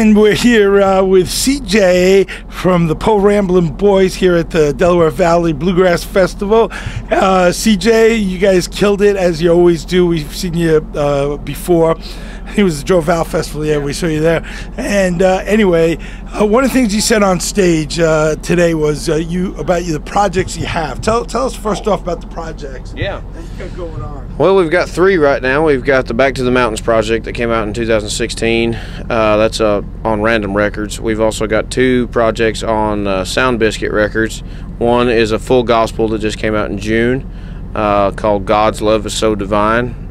And we're here with CJ from the Po Ramblin Boys here at the Delaware Valley Bluegrass Festival. CJ, you guys killed it as you always do. We've seen you before. It was the Joe Val Festival. Yeah, we saw you there. And anyway, one of the things you said on stage today was the projects you have. Tell us first off about the projects. Yeah. That you got going on. Well, we've got 3 right now. We've got the Back to the Mountains project that came out in 2016. That's on Random Records. We've also got 2 projects on Sound Biscuit Records. One is a full gospel that just came out in June called God's Love is So Divine.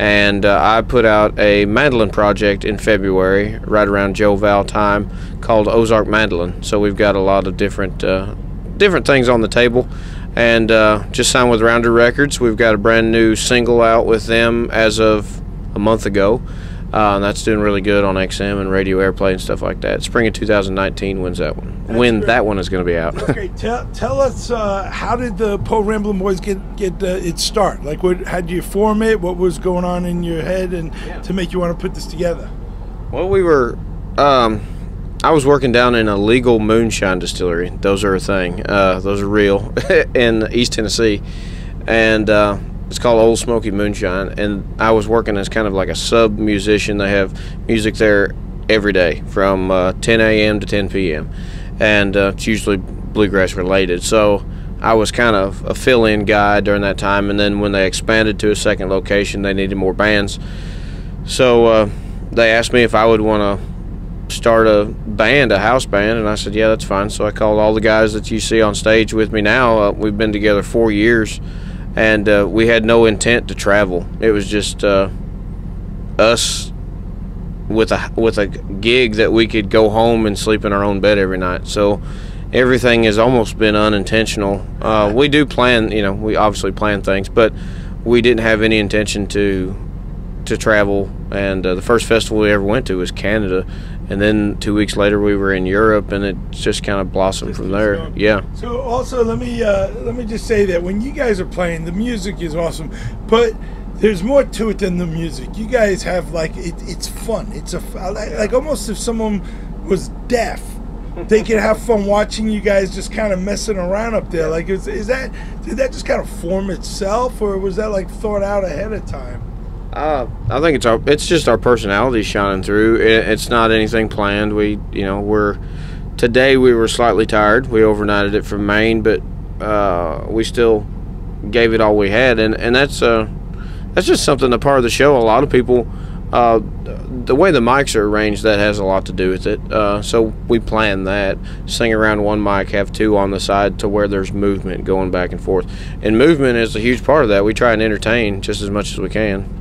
And I put out a mandolin project in February, right around Joe Val time, called Ozark Mandolin. So we've got a lot of different things on the table. And just signed with Rounder Records. We've got a brand new single out with them as of a month ago. And that's doing really good on XM and radio airplay and stuff like that. Spring of 2019 wins that one. That one is going to be out. Okay, tell us how did the Po Ramblin Boys get its start? Like, how did you form it? What was going on in your head and to make you want to put this together? Well, we were. I was working down in a legal moonshine distillery. Those are a thing. Those are real in East Tennessee, and it's called Old Smoky Moonshine. And I was working as kind of like a sub musician. They have music there every day from 10 a.m. to 10 p.m. and it's usually bluegrass related. So I was kind of a fill-in guy during that time. And then when they expanded to a second location, they needed more bands. So they asked me if I would want to start a band, a house band, and I said, yeah, that's fine. So I called all the guys that you see on stage with me now. We've been together 4 years, and we had no intent to travel. It was just us with a gig that we could go home and sleep in our own bed every night. So everything has almost been unintentional. We do plan, we obviously plan things, but we didn't have any intention to travel. And the first festival we ever went to was Canada, and then 2 weeks later we were in Europe, and it just kind of blossomed from there. Yeah. So also let me just say that when you guys are playing, the music is awesome, but there's more to it than the music. You guys have it's fun. It's like almost if someone was deaf, they could have fun watching you guys just kind of messing around up there. Like, did that just kind of form itself, or was that like thought out ahead of time? I think it's just our personality shining through. It's not anything planned. Today we were slightly tired. We overnighted it from Maine, but we still gave it all we had, and that's just something, a part of the show. A lot of people, the way the mics are arranged, that has a lot to do with it. So we plan that. Sing around one mic, have 2 on the side to where there's movement going back and forth. And movement is a huge part of that. We try and entertain just as much as we can.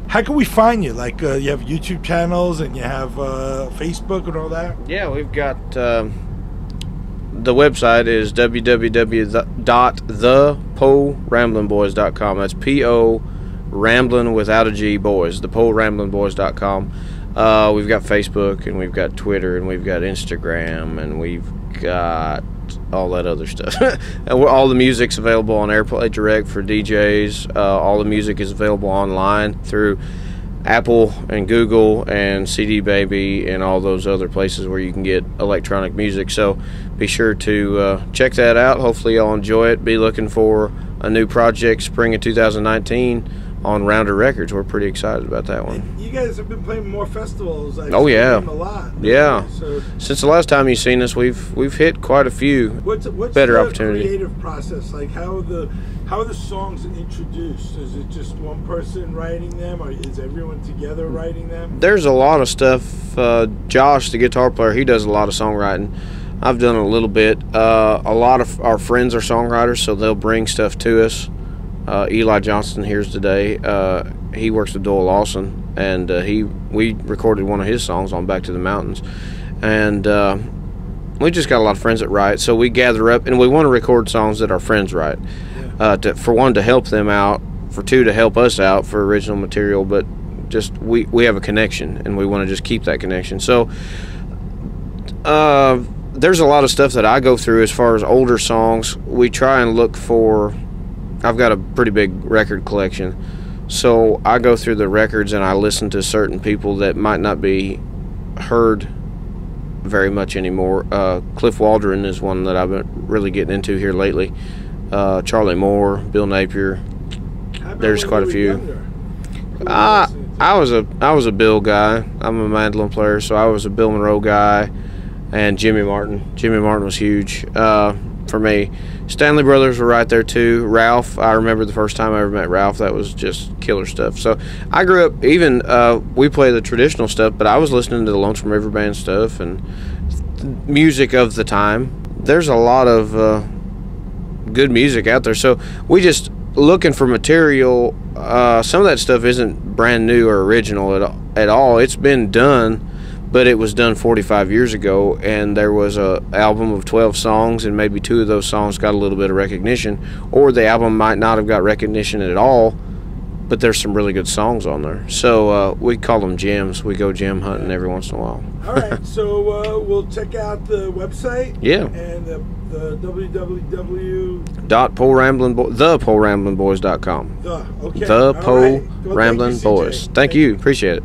How can we find you? Like, you have YouTube channels and you have Facebook and all that? Yeah, we've got the website is www.theporamblinboys.com. That's P-O Ramblin without a G boys, theporamblinboys.com. We've got Facebook, and we've got Twitter, and we've got Instagram, and we've got all that other stuff. And all the music's available on Airplay Direct for DJs. All the music is available online through Apple and Google and CD Baby and all those other places where you can get electronic music. So be sure to check that out. Hopefully y'all enjoy it. Be looking for a new project spring of 2019 on Rounder Records. We're pretty excited about that one. And you guys have been playing more festivals. Oh yeah, a lot. Yeah. So, since the last time you've seen us, we've hit quite a few what's better the opportunities. Creative process, like how are the songs introduced? Is it just one person writing them, or is everyone together writing them? There's a lot of stuff. Josh, the guitar player, he does a lot of songwriting. I've done a little bit. A lot of our friends are songwriters, so they'll bring stuff to us. Eli Johnston here's today. He works with Doyle Lawson, and we recorded one of his songs on Back to the Mountains, and we just got a lot of friends that write. So we gather up, and we want to record songs that our friends write. Yeah. For one, to help them out. For 2, to help us out for original material. But just we have a connection, and we want to just keep that connection. So there's a lot of stuff that I go through as far as older songs. We try and look for. I've got a pretty big record collection, so I go through the records and I listen to certain people that might not be heard very much anymore. Cliff Waldron is one that I've been really getting into here lately. Charlie Moore, Bill Napier. There's quite a few. I was a Bill guy. I'm a mandolin player, so I was a Bill Monroe guy, and Jimmy Martin. Jimmy Martin was huge for me. Stanley Brothers were right there too. Ralph, I remember the first time I ever met Ralph. That was just killer stuff. So I grew up, even we play the traditional stuff, but I was listening to the Lonesome River Band stuff and music of the time. There's a lot of good music out there. So we just looking for material. Some of that stuff isn't brand new or original at all. It's been done, but it was done 45 years ago, and there was a album of 12 songs, and maybe 2 of those songs got a little bit of recognition, or the album might not have got recognition at all, but there's some really good songs on there. So we call them gems. We go gem hunting every once in a while. All right, so we'll check out the website. Yeah. And the www. ThePoRamblinBoys.com. Okay. The Po right. Well, Ramblin Boys. Thank you. Appreciate it.